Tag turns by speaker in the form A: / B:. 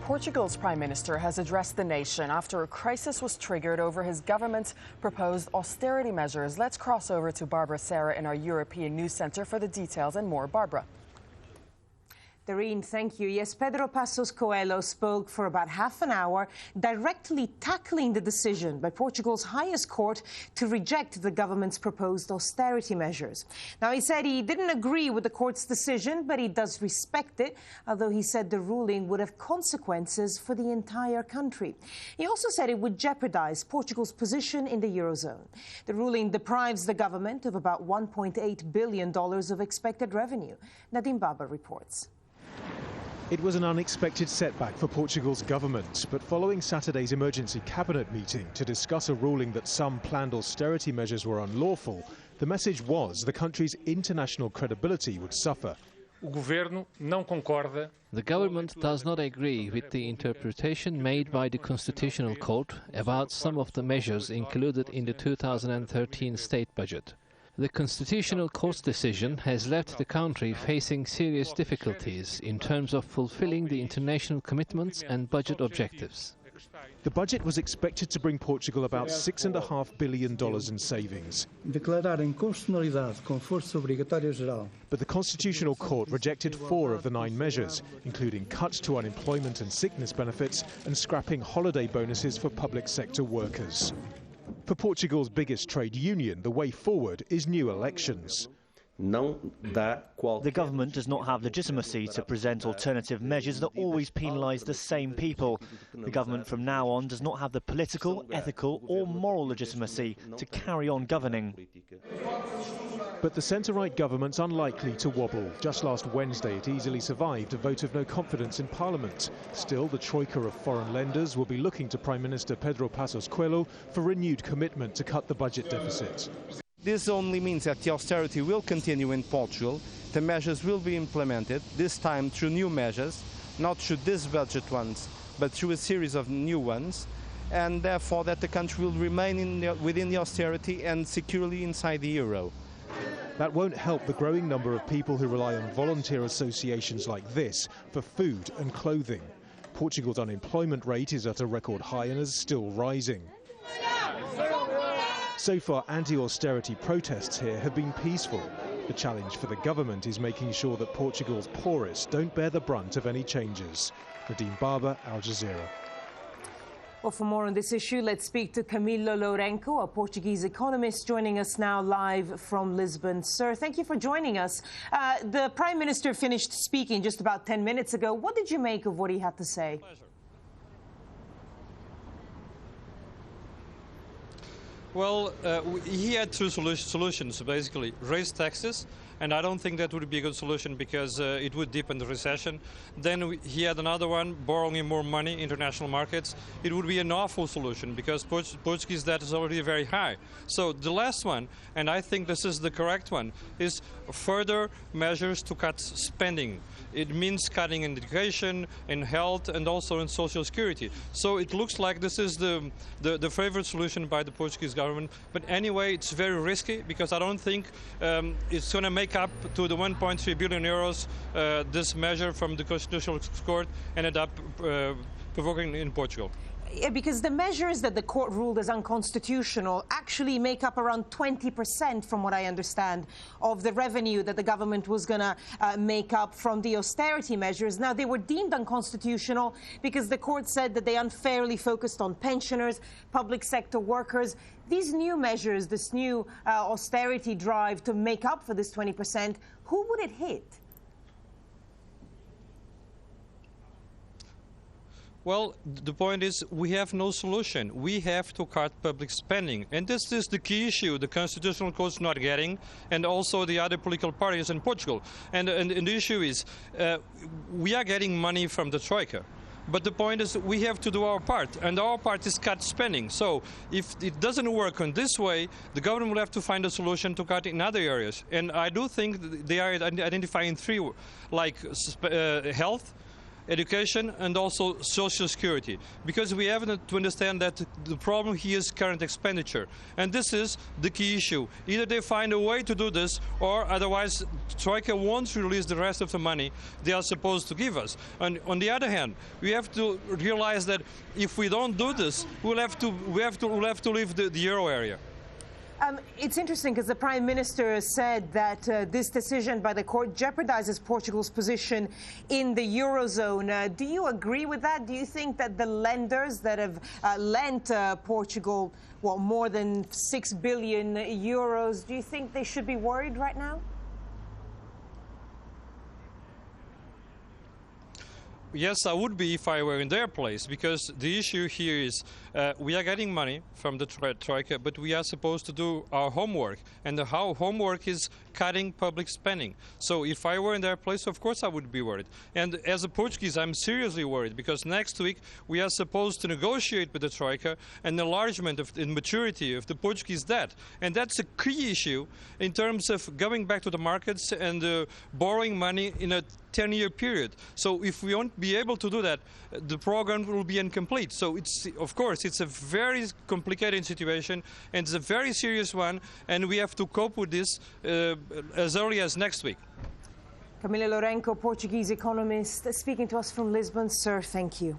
A: Portugal's Prime Minister has addressed the nation after a crisis was triggered over his government's proposed austerity measures. Let's cross over to Barbara Serra in our European News Centre for the details and more. Barbara.
B: Doreen, thank you. Yes, Pedro Passos Coelho spoke for about half an hour, directly tackling the decision by Portugal's highest court to reject the government's proposed austerity measures. Now, he said he didn't agree with the court's decision, but he does respect it, although he said the ruling would have consequences for the entire country. He also said it would jeopardize Portugal's position in the eurozone. The ruling deprives the government of about $1.8 billion of expected revenue. Nadim Baba reports.
C: It was an unexpected setback for Portugal's government, but following Saturday's emergency cabinet meeting to discuss a ruling that some planned austerity measures were unlawful, the message was the country's international credibility would suffer.
D: The government does not agree with the interpretation made by the Constitutional Court about some of the measures included in the 2013 state budget. The Constitutional Court's decision has left the country facing serious difficulties in terms of fulfilling the international commitments and budget objectives.
C: The budget was expected to bring Portugal about $6.5 billion in savings. But the Constitutional Court rejected 4 of the 9 measures, including cuts to unemployment and sickness benefits and scrapping holiday bonuses for public sector workers. For Portugal's biggest trade union, the way forward is new elections.
E: The government does not have legitimacy to present alternative measures that always penalise the same people. The government from now on does not have the political, ethical or moral legitimacy to carry on governing.
C: But the centre-right government's unlikely to wobble. Just last Wednesday it easily survived a vote of no confidence in Parliament. Still, the troika of foreign lenders will be looking to Prime Minister Pedro Passos Coelho for renewed commitment to cut the budget deficit.
F: This only means that the austerity will continue in Portugal. The measures will be implemented, this time through new measures, not through these budget ones, but through a series of new ones, and therefore that the country will remain within the austerity and securely inside the euro.
C: That won't help the growing number of people who rely on volunteer associations like this for food and clothing. Portugal's unemployment rate is at a record high and is still rising. So far, anti-austerity protests here have been peaceful. The challenge for the government is making sure that Portugal's poorest don't bear the brunt of any changes. Nadim Baba, Al Jazeera.
B: Well, for more on this issue, let's speak to Camilo Lourenço, a Portuguese economist, joining us now live from Lisbon. Sir, thank you for joining us. The Prime Minister finished speaking just about 10 minutes ago. What did you make of what he had to say?
G: Pleasure. Well, he had 2 solutions, basically. Raise taxes, and I don't think that would be a good solution because it would deepen the recession. Then he had another one, borrowing more money, international markets. It would be an awful solution because Portuguese debt is already very high. So the last one, and I think this is the correct one, is further measures to cut spending. It means cutting in education, in health, and also in social security. So it looks like this is the favorite solution by the Portuguese government. But anyway, it's very risky because I don't think it's going to make up to the 1.3 billion euros this measure from the Constitutional Court ended up provoking in Portugal.
B: Yeah, because the measures that the court ruled as unconstitutional actually make up around 20%, from what I understand, of the revenue that the government was going to make up from the austerity measures. Now, they were deemed unconstitutional because the court said that they unfairly focused on pensioners, public sector workers. These new measures, this new austerity drive to make up for this 20%, who would it hit?
G: Well, the point is we have no solution. We have to cut public spending. And this is the key issue the Constitutional Court is not getting, and also the other political parties in Portugal. And the issue is we are getting money from the Troika. But the point is we have to do our part, and our part is cut spending. So if it doesn't work in this way, the government will have to find a solution to cut in other areas. And I do think they are identifying 3, like health, education and also social security, because we have to understand that the problem here is current expenditure, and this is the key issue. Either they find a way to do this, or otherwise Troika won't release the rest of the money they are supposed to give us. And on the other hand, we have to realize that if we don't do this, we'll have to leave the euro area.
B: It's interesting because the Prime Minister said that this decision by the court jeopardizes Portugal's position in the eurozone. Do you agree with that? Do you think that the lenders that have lent Portugal, well, more than 6 billion euros, do you think they should be worried right now?
G: Yes, I would be if I were in their place, because the issue here is we are getting money from the Troika, but we are supposed to do our homework, and our homework is cutting public spending. So if I were in their place, of course I would be worried. And as a Portuguese, I'm seriously worried, because next week we are supposed to negotiate with the Troika an enlargement of the maturity of the Portuguese debt. And that's a key issue in terms of going back to the markets and borrowing money in a 10-year period. So if we won't be able to do that, the program will be incomplete. So of course, it's a very complicated situation, and it's a very serious one, and we have to cope with this as early as next week.
B: Camila Lourenço, Portuguese economist, speaking to us from Lisbon. Sir, thank you.